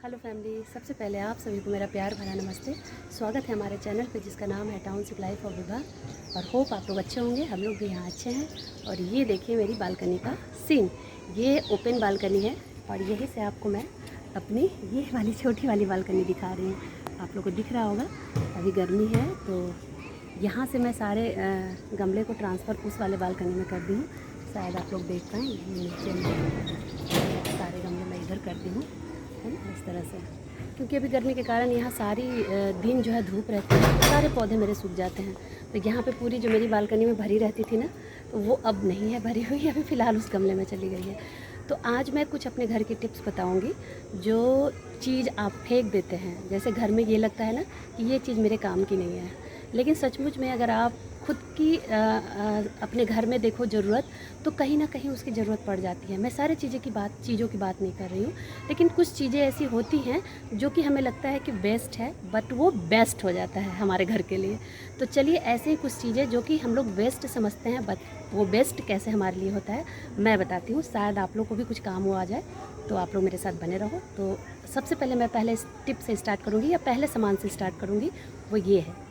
Hello family, सबसे पहले आप सभी को मेरा प्यार भरा नमस्ते। स्वागत है हमारे चैनल पे जिसका नाम है टाउनशिप लाइफ ऑफ विभा। और होप आप लोग अच्छे होंगे। हम लोग भी यहाँ अच्छे हैं। और ये देखिए मेरी बालकनी का सीन। ये ओपन बालकनी है और यहीं से आपको मैं अपनी ये वाली छोटी वाली बालकनी दिखा रही हूँ। आप लोग को दिख रहा होगा, अभी गर्मी है तो यहाँ से मैं सारे गमले को ट्रांसफ़र उस वाले बालकनी में कर दी हूँ। शायद आप लोग देख पाएँ, ये नीचे में सारे गमले मैं इधर कर दी हूँ, है ना, इस तरह से। क्योंकि अभी गर्मी के कारण यहाँ सारी दिन जो है धूप रहती है, सारे पौधे मेरे सूख जाते हैं। तो यहाँ पे पूरी जो मेरी बालकनी में भरी रहती थी ना, तो वो अब नहीं है भरी हुई, अभी फ़िलहाल उस गमले में चली गई है। तो आज मैं कुछ अपने घर की टिप्स बताऊँगी। जो चीज़ आप फेंक देते हैं, जैसे घर में ये लगता है ना कि ये चीज़ मेरे काम की नहीं है, लेकिन सचमुच में अगर आप खुद की अपने घर में देखो ज़रूरत, तो कहीं ना कहीं उसकी ज़रूरत पड़ जाती है। मैं सारे चीज़ों की बात नहीं कर रही हूँ, लेकिन कुछ चीज़ें ऐसी होती हैं जो कि हमें लगता है कि बेस्ट है, बट वो बेस्ट हो जाता है हमारे घर के लिए। तो चलिए, ऐसे ही कुछ चीज़ें जो कि हम लोग बेस्ट समझते हैं, बट वो बेस्ट कैसे हमारे लिए होता है मैं बताती हूँ। शायद आप लोग को भी कुछ काम हो आ जाए, तो आप लोग मेरे साथ बने रहो। तो सबसे पहले मैं पहले इस टिप से स्टार्ट करूँगी, या पहले सामान से स्टार्ट करूँगी, वो ये है।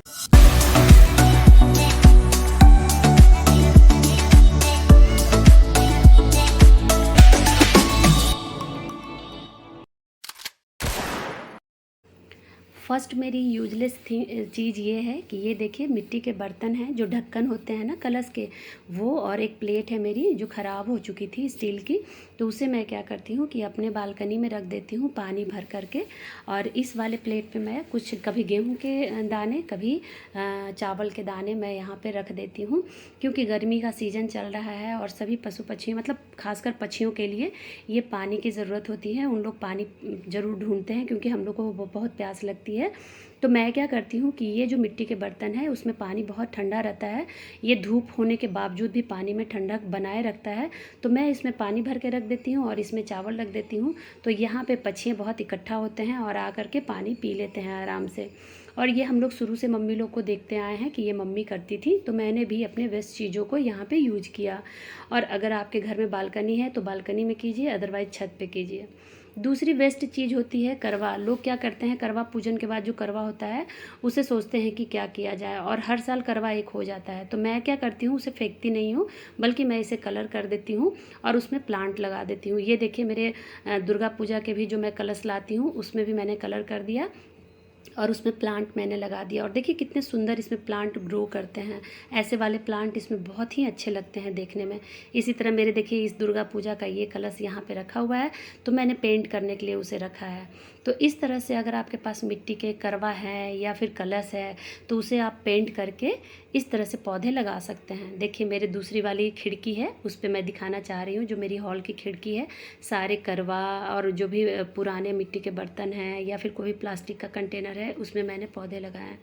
फर्स्ट मेरी यूजलेस चीज़ ये है कि ये देखिए मिट्टी के बर्तन हैं, जो ढक्कन होते हैं ना कलश के, वो, और एक प्लेट है मेरी जो ख़राब हो चुकी थी स्टील की। तो उसे मैं क्या करती हूँ कि अपने बालकनी में रख देती हूँ पानी भर करके। और इस वाले प्लेट पे मैं कुछ, कभी गेहूँ के दाने, कभी चावल के दाने मैं यहाँ पे रख देती हूँ। क्योंकि गर्मी का सीज़न चल रहा है और सभी पशु पक्षी, मतलब खासकर पक्षियों के लिए ये पानी की ज़रूरत होती है। उन लोग पानी ज़रूर ढूंढते हैं, क्योंकि हम लोग को बहुत प्यास लगती है। तो मैं क्या करती हूँ कि ये जो मिट्टी के बर्तन है उसमें पानी बहुत ठंडा रहता है। ये धूप होने के बावजूद भी पानी में ठंडक बनाए रखता है। तो मैं इसमें पानी भर के रख देती हूँ और इसमें चावल रख देती हूँ। तो यहाँ पे पक्षियाँ बहुत इकट्ठा होते हैं और आकर के पानी पी लेते हैं आराम से। और ये हम लोग शुरू से मम्मी लोग को देखते आए हैं कि ये मम्मी करती थी, तो मैंने भी अपने वेस्ट चीज़ों को यहाँ पे यूज किया। और अगर आपके घर में बालकनी है तो बालकनी में कीजिए, अदरवाइज छत पे कीजिए। दूसरी बेस्ट चीज़ होती है करवा। लोग क्या करते हैं, करवा पूजन के बाद जो करवा होता है उसे सोचते हैं कि क्या किया जाए, और हर साल करवा एक हो जाता है। तो मैं क्या करती हूँ, उसे फेंकती नहीं हूँ, बल्कि मैं इसे कलर कर देती हूँ और उसमें प्लांट लगा देती हूँ। ये देखिए मेरे दुर्गा पूजा के भी जो मैं कलश लाती हूँ उसमें भी मैंने कलर कर दिया और उसमें प्लांट मैंने लगा दिया। और देखिए कितने सुंदर इसमें प्लांट ग्रो करते हैं। ऐसे वाले प्लांट इसमें बहुत ही अच्छे लगते हैं देखने में। इसी तरह मेरे देखिए इस दुर्गा पूजा का ये कलश यहाँ पे रखा हुआ है, तो मैंने पेंट करने के लिए उसे रखा है। तो इस तरह से अगर आपके पास मिट्टी के करवा है या फिर कलश है, तो उसे आप पेंट करके इस तरह से पौधे लगा सकते हैं। देखिए मेरे दूसरी वाली खिड़की है, उस पर मैं दिखाना चाह रही हूँ। जो मेरी हॉल की खिड़की है, सारे करवा और जो भी पुराने मिट्टी के बर्तन हैं या फिर कोई प्लास्टिक का कंटेनर है, उसमें मैंने पौधे लगाए हैं।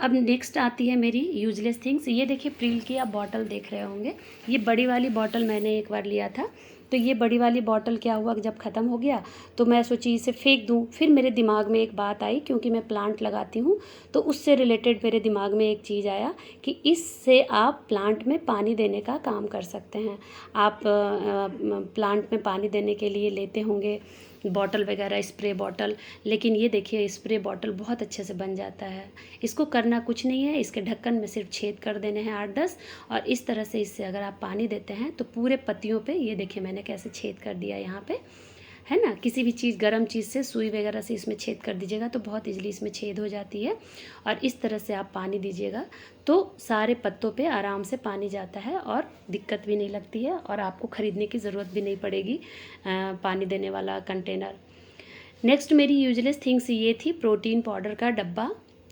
अब नेक्स्ट आती है मेरी यूजलेस थिंग्स। ये देखिए प्रिल की आप बॉटल देख रहे होंगे। ये बड़ी वाली बॉटल मैंने एक बार लिया था। तो ये बड़ी वाली बॉटल क्या हुआ कि जब ख़त्म हो गया तो मैं सोची इसे फेंक दूँ। फिर मेरे दिमाग में एक बात आई, क्योंकि मैं प्लांट लगाती हूँ, तो उससे रिलेटेड मेरे दिमाग में एक चीज़ आया कि इससे आप प्लांट में पानी देने का काम कर सकते हैं। आप प्लांट में पानी देने के लिए लेते होंगे बॉटल वगैरह, स्प्रे बॉटल, लेकिन ये देखिए स्प्रे बॉटल बहुत अच्छे से बन जाता है। इसको करना कुछ नहीं है, इसके ढक्कन में सिर्फ छेद कर देने हैं 8-10, और इस तरह से इससे अगर आप पानी देते हैं तो पूरे पत्तियों पे, ये देखिए मैंने कैसे छेद कर दिया यहाँ पे, है ना। किसी भी चीज़, गर्म चीज़ से, सुई वगैरह से इसमें छेद कर दीजिएगा तो बहुत इजली इसमें छेद हो जाती है। और इस तरह से आप पानी दीजिएगा तो सारे पत्तों पे आराम से पानी जाता है और दिक्कत भी नहीं लगती है, और आपको ख़रीदने की ज़रूरत भी नहीं पड़ेगी पानी देने वाला कंटेनर। नेक्स्ट मेरी यूजलेस थिंग्स ये थी प्रोटीन पाउडर का डब्बा।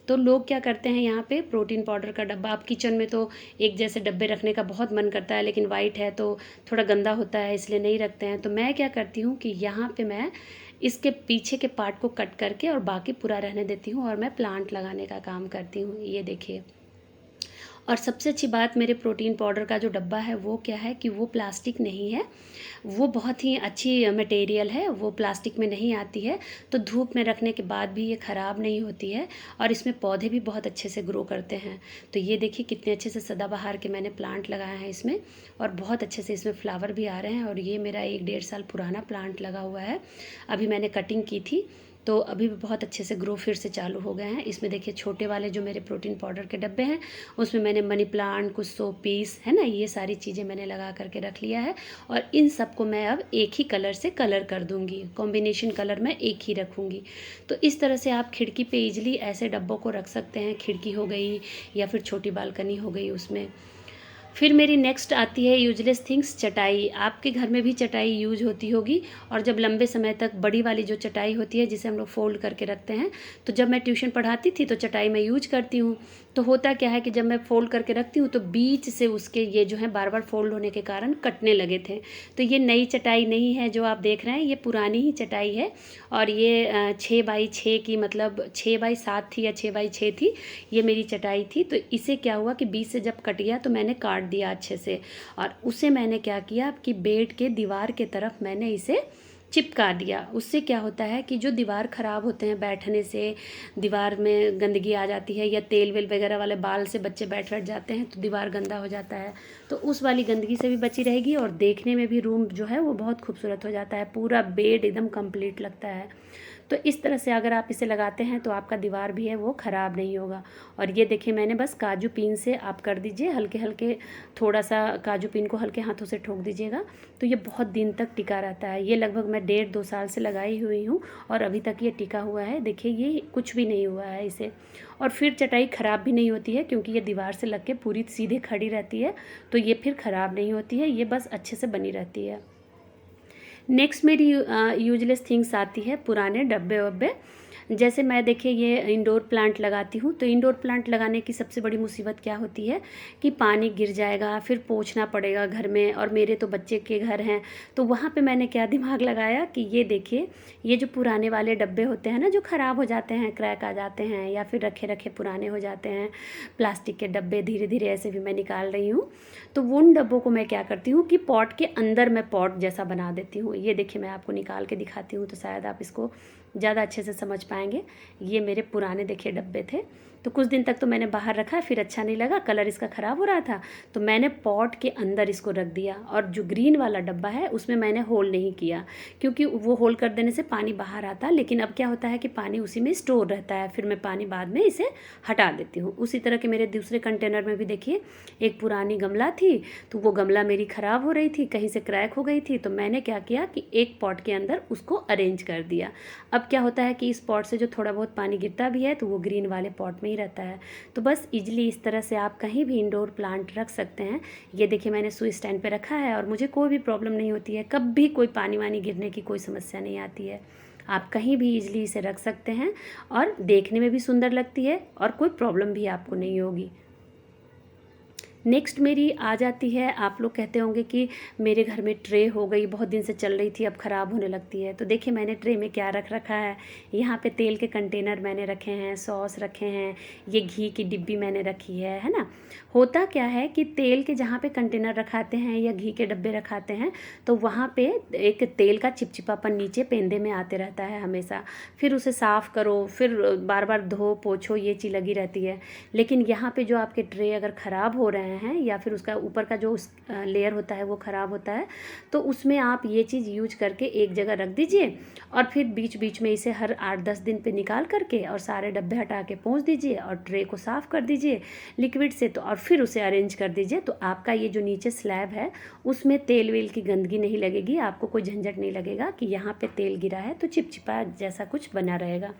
तो लोग क्या करते हैं, यहाँ पे प्रोटीन पाउडर का डब्बा, आप किचन में तो एक जैसे डब्बे रखने का बहुत मन करता है, लेकिन वाइट है तो थोड़ा गंदा होता है, इसलिए नहीं रखते हैं। तो मैं क्या करती हूँ कि यहाँ पे मैं इसके पीछे के पार्ट को कट करके और बाकी पूरा रहने देती हूँ, और मैं प्लांट लगाने का काम करती हूँ। ये देखिए। और सबसे अच्छी बात मेरे प्रोटीन पाउडर का जो डब्बा है वो क्या है कि वो प्लास्टिक नहीं है, वो बहुत ही अच्छी मटेरियल है, वो प्लास्टिक में नहीं आती है। तो धूप में रखने के बाद भी ये ख़राब नहीं होती है, और इसमें पौधे भी बहुत अच्छे से ग्रो करते हैं। तो ये देखिए कितने अच्छे से सदाबहार के मैंने प्लांट लगाए हैं इसमें, और बहुत अच्छे से इसमें फ्लावर भी आ रहे हैं। और ये मेरा 1-1.5 साल पुराना प्लांट लगा हुआ है, अभी मैंने कटिंग की थी। तो अभी भी बहुत अच्छे से ग्रो फिर से चालू हो गए हैं। इसमें देखिए छोटे वाले जो मेरे प्रोटीन पाउडर के डब्बे हैं उसमें मैंने मनी प्लांट, कुछ शो पीस है ना, ये सारी चीज़ें मैंने लगा करके रख लिया है। और इन सबको मैं अब एक ही कलर से कलर कर दूँगी, कॉम्बिनेशन कलर मैं एक ही रखूँगी। तो इस तरह से आप खिड़की पे ईजिली ऐसे डब्बों को रख सकते हैं। खिड़की हो गई या फिर छोटी बालकनी हो गई उसमें। फिर मेरी नेक्स्ट आती है यूजलेस थिंग्स, चटाई। आपके घर में भी चटाई यूज होती होगी, और जब लंबे समय तक बड़ी वाली जो चटाई होती है जिसे हम लोग फोल्ड करके रखते हैं, तो जब मैं ट्यूशन पढ़ाती थी तो चटाई मैं यूज करती हूँ। तो होता क्या है कि जब मैं फोल्ड करके रखती हूँ तो बीच से उसके ये जो है बार बार फोल्ड होने के कारण कटने लगे थे। तो ये नई चटाई नहीं है जो आप देख रहे हैं, ये पुरानी ही चटाई है। और ये 6x6 की, मतलब 6x7 थी या 6x6 थी, ये मेरी चटाई थी। तो इसे क्या हुआ कि बीच से जब कट गया तो मैंने काट दिया अच्छे से, और उसे मैंने क्या किया कि बेड के दीवार के तरफ मैंने इसे चिपका दिया। उससे क्या होता है कि जो दीवार ख़राब होते हैं बैठने से, दीवार में गंदगी आ जाती है, या तेल वेल वगैरह वाले बाल से बच्चे बैठ जाते हैं तो दीवार गंदा हो जाता है, तो उस वाली गंदगी से भी बची रहेगी, और देखने में भी रूम जो है वो बहुत खूबसूरत हो जाता है, पूरा बेड एकदम कंप्लीट लगता है। तो इस तरह से अगर आप इसे लगाते हैं तो आपका दीवार भी है वो ख़राब नहीं होगा। और ये देखिए मैंने बस काजू पीन से आप कर दीजिए, हल्के हल्के थोड़ा सा काजू पीन को हल्के हाथों से ठोक दीजिएगा, तो ये बहुत दिन तक टिका रहता है। ये लगभग मैं 1.5-2 साल से लगाई हुई हूँ और अभी तक ये टिका हुआ है। देखिए ये कुछ भी नहीं हुआ है इसे, और फिर चटाई ख़राब भी नहीं होती है क्योंकि ये दीवार से लग के पूरी सीधे खड़ी रहती है, तो ये फिर ख़राब नहीं होती है, ये बस अच्छे से बनी रहती है। नेक्स्ट मेरी यूजलेस थिंग्स आती है पुराने डब्बे वब्बे। जैसे मैं देखिए ये इंडोर प्लांट लगाती हूँ, तो इंडोर प्लांट लगाने की सबसे बड़ी मुसीबत क्या होती है कि पानी गिर जाएगा, फिर पोंछना पड़ेगा घर में, और मेरे तो बच्चे के घर हैं। तो वहाँ पे मैंने क्या दिमाग लगाया कि ये देखिए, ये जो पुराने वाले डब्बे होते हैं ना जो ख़राब हो जाते हैं, क्रैक आ जाते हैं या फिर रखे रखे पुराने हो जाते हैं, प्लास्टिक के डब्बे धीरे धीरे ऐसे भी मैं निकाल रही हूँ। तो उन डब्बों को मैं क्या करती हूँ कि पॉट के अंदर मैं पॉट जैसा बना देती हूँ। ये देखिए मैं आपको निकाल के दिखाती हूँ तो शायद आप इसको ज़्यादा अच्छे से समझ पाएंगे। ये मेरे पुराने देखिए डब्बे थे, तो कुछ दिन तक तो मैंने बाहर रखा, फिर अच्छा नहीं लगा, कलर इसका ख़राब हो रहा था, तो मैंने पॉट के अंदर इसको रख दिया। और जो ग्रीन वाला डब्बा है उसमें मैंने होल नहीं किया, क्योंकि वो होल कर देने से पानी बाहर आता, लेकिन अब क्या होता है कि पानी उसी में स्टोर रहता है, फिर मैं पानी बाद में इसे हटा देती हूँ। उसी तरह के मेरे दूसरे कंटेनर में भी देखिए एक पुरानी गमला थी, तो वो गमला मेरी ख़राब हो रही थी, कहीं से क्रैक हो गई थी, तो मैंने क्या किया कि एक पॉट के अंदर उसको अरेंज कर दिया। अब क्या होता है कि इस पॉट से जो थोड़ा बहुत पानी गिरता भी है तो वो ग्रीन वाले पॉट में ही रहता है। तो बस इजीली इस तरह से आप कहीं भी इंडोर प्लांट रख सकते हैं। ये देखिए मैंने स्विच स्टैंड पे रखा है और मुझे कोई भी प्रॉब्लम नहीं होती है, कभी कोई पानी वानी गिरने की कोई समस्या नहीं आती है। आप कहीं भी इजीली इसे रख सकते हैं, और देखने में भी सुंदर लगती है और कोई प्रॉब्लम भी आपको नहीं होगी। नेक्स्ट मेरी आ जाती है, आप लोग कहते होंगे कि मेरे घर में ट्रे हो गई, बहुत दिन से चल रही थी, अब ख़राब होने लगती है। तो देखिए मैंने ट्रे में क्या रख रखा है, यहाँ पे तेल के कंटेनर मैंने रखे हैं, सॉस रखे हैं, ये घी की डिब्बी मैंने रखी है ना। होता क्या है कि तेल के जहाँ पे कंटेनर रखाते हैं या घी के डब्बे रखाते हैं, तो वहाँ पे एक तेल का चिपचिपापन नीचे पेंदे में आते रहता है हमेशा, फिर उसे साफ़ करो, फिर बार बार धो पोछो, ये चीज़ लगी रहती है। लेकिन यहाँ पे जो आपके ट्रे अगर ख़राब हो रहे हैं या फिर उसका ऊपर का जो लेयर होता है वो ख़राब होता है, तो उसमें आप ये चीज़ यूज करके एक जगह रख दीजिए, और फिर बीच बीच में इसे हर 8-10 दिन पे निकाल करके और सारे डब्बे हटा के पोंछ दीजिए और ट्रे को साफ़ कर दीजिए लिक्विड से, तो और फिर उसे अरेंज कर दीजिए। तो आपका ये जो नीचे स्लैब है उसमें तेल वेल की गंदगी नहीं लगेगी, आपको कोई झंझट नहीं लगेगा कि यहाँ पे तेल गिरा है तो चिपचिपा जैसा कुछ बना रहेगा।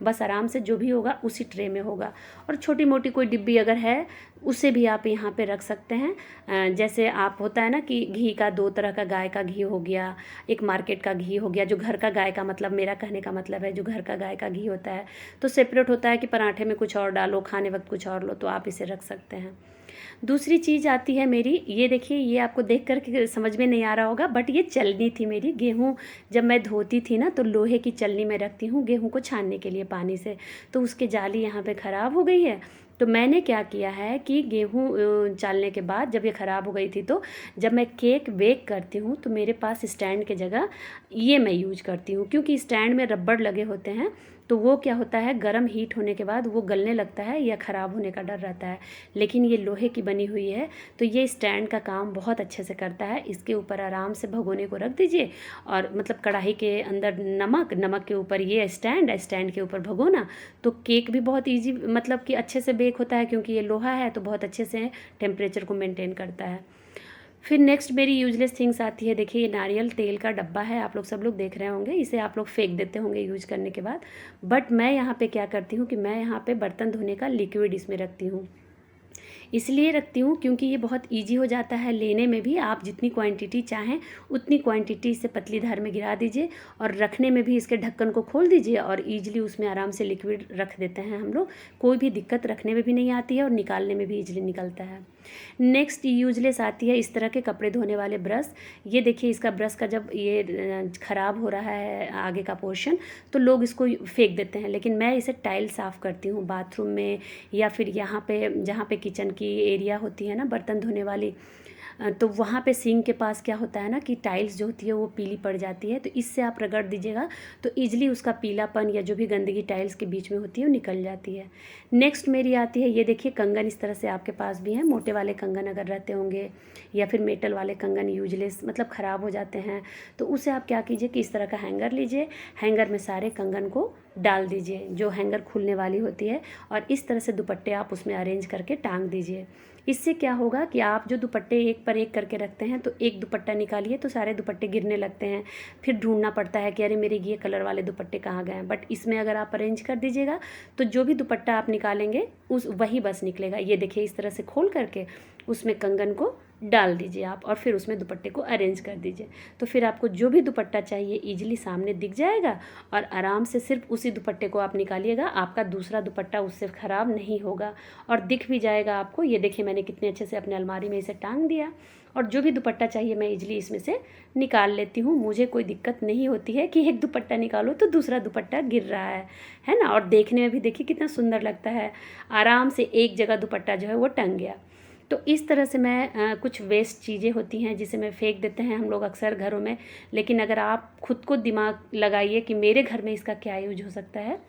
बस आराम से जो भी होगा उसी ट्रे में होगा। और छोटी मोटी कोई डिब्बी अगर है उसे भी आप यहाँ पे रख सकते हैं। जैसे आप होता है ना कि घी का 2 तरह का, गाय का घी हो गया, एक मार्केट का घी हो गया, जो घर का गाय का, मतलब मेरा कहने का मतलब है जो घर का गाय का घी होता है तो सेपरेट होता है कि पराठे में कुछ और डालो, खाने वक्त कुछ और लो, तो आप इसे रख सकते हैं। दूसरी चीज़ आती है मेरी, ये देखिए, ये आपको देख कर के समझ में नहीं आ रहा होगा, बट ये चलनी थी मेरी। गेहूँ जब मैं धोती थी ना तो लोहे की चलनी में रखती हूँ गेहूँ को छानने के लिए पानी से, तो उसके जाली यहाँ पे ख़राब हो गई है, तो मैंने क्या किया है कि गेहूँ चालने के बाद जब ये ख़राब हो गई थी, तो जब मैं केक बेक करती हूँ तो मेरे पास स्टैंड के जगह ये मैं यूज करती हूँ, क्योंकि स्टैंड में रबड़ लगे होते हैं तो वो क्या होता है, गर्म हीट होने के बाद वो गलने लगता है या ख़राब होने का डर रहता है। लेकिन ये लोहे की बनी हुई है तो ये स्टैंड का काम बहुत अच्छे से करता है। इसके ऊपर आराम से भगोने को रख दीजिए और मतलब कढ़ाई के अंदर नमक के ऊपर ये स्टैंड के ऊपर भगोना, तो केक भी बहुत ईजी मतलब कि अच्छे से बेक होता है, क्योंकि ये लोहा है तो बहुत अच्छे से टेम्परेचर को मेंटेन करता है। फिर नेक्स्ट मेरी यूजलेस थिंग्स आती है। देखिए ये नारियल तेल का डब्बा है, आप लोग सब लोग देख रहे होंगे, इसे आप लोग फेंक देते होंगे यूज करने के बाद। बट मैं यहाँ पे क्या करती हूँ कि मैं यहाँ पे बर्तन धोने का लिक्विड इसमें रखती हूँ। इसलिए रखती हूँ क्योंकि ये बहुत इजी हो जाता है लेने में भी। आप जितनी क्वांटिटी चाहें उतनी क्वांटिटी इसे पतली धार में गिरा दीजिए और रखने में भी इसके ढक्कन को खोल दीजिए और ईजिली उसमें आराम से लिक्विड रख देते हैं हम लोग। कोई भी दिक्कत रखने में भी नहीं आती है और निकालने में भी ईजिली निकलता है। नेक्स्ट यूजलेस आती है इस तरह के कपड़े धोने वाले ब्रश। ये देखिए इसका ब्रश का जब ये ख़राब हो रहा है आगे का पोर्शन तो लोग इसको फेंक देते हैं, लेकिन मैं इसे टाइल साफ़ करती हूँ बाथरूम में या फिर यहाँ पे जहाँ पे किचन की एरिया होती है ना बर्तन धोने वाली, तो वहाँ पे सिंक के पास क्या होता है ना कि टाइल्स जो होती है वो पीली पड़ जाती है, तो इससे आप रगड़ दीजिएगा तो ईजिली उसका पीलापन या जो भी गंदगी टाइल्स के बीच में होती है वो निकल जाती है। नेक्स्ट मेरी आती है, ये देखिए कंगन इस तरह से आपके पास भी हैं, मोटे वाले कंगन अगर रहते होंगे या फिर मेटल वाले कंगन यूजलेस मतलब ख़राब हो जाते हैं, तो उसे आप क्या कीजिए कि इस तरह का हैंगर लीजिए, हैंगर में सारे कंगन को डाल दीजिए जो हैंगर खुलने वाली होती है, और इस तरह से दुपट्टे आप उसमें अरेंज करके टांग दीजिए। इससे क्या होगा कि आप जो दुपट्टे एक पर एक करके रखते हैं तो एक दुपट्टा निकालिए तो सारे दुपट्टे गिरने लगते हैं, फिर ढूंढना पड़ता है कि अरे मेरे ये कलर वाले दुपट्टे कहाँ गए हैं। बट इसमें अगर आप अरेंज कर दीजिएगा तो जो भी दुपट्टा आप निकालेंगे उस वही बस निकलेगा। ये देखिए इस तरह से खोल करके उसमें कंगन को डाल दीजिए आप और फिर उसमें दुपट्टे को अरेंज कर दीजिए, तो फिर आपको जो भी दुपट्टा चाहिए ईजिली सामने दिख जाएगा और आराम से सिर्फ उसी दुपट्टे को आप निकालिएगा, आपका दूसरा दुपट्टा उससे ख़राब नहीं होगा और दिख भी जाएगा आपको। ये देखिए मैंने कितने अच्छे से अपने अलमारी में इसे टांग दिया और जो भी दुपट्टा चाहिए मैं ईजिली इसमें से निकाल लेती हूँ। मुझे कोई दिक्कत नहीं होती है कि एक दुपट्टा निकालो तो दूसरा दुपट्टा गिर रहा है ना। और देखने में भी देखिए कितना सुंदर लगता है, आराम से एक जगह दुपट्टा जो है वो टंग गया। तो इस तरह से मैं कुछ वेस्ट चीज़ें होती हैं जिसे मैं फेंक देते हैं हम लोग अक्सर घरों में, लेकिन अगर आप खुद को दिमाग लगाइए कि मेरे घर में इसका क्या यूज हो सकता है,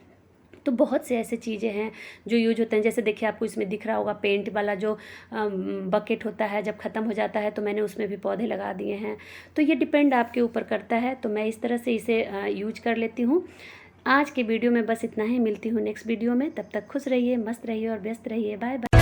तो बहुत से ऐसे चीज़ें हैं जो यूज होते हैं। जैसे देखिए आपको इसमें दिख रहा होगा पेंट वाला जो बकेट होता है, जब ख़त्म हो जाता है तो मैंने उसमें भी पौधे लगा दिए हैं। तो ये डिपेंड आपके ऊपर करता है, तो मैं इस तरह से इसे यूज कर लेती हूँ। आज के वीडियो में बस इतना ही, मिलती हूँ नेक्स्ट वीडियो में। तब तक खुश रहिए, मस्त रहिए और व्यस्त रहिए। Bye bye.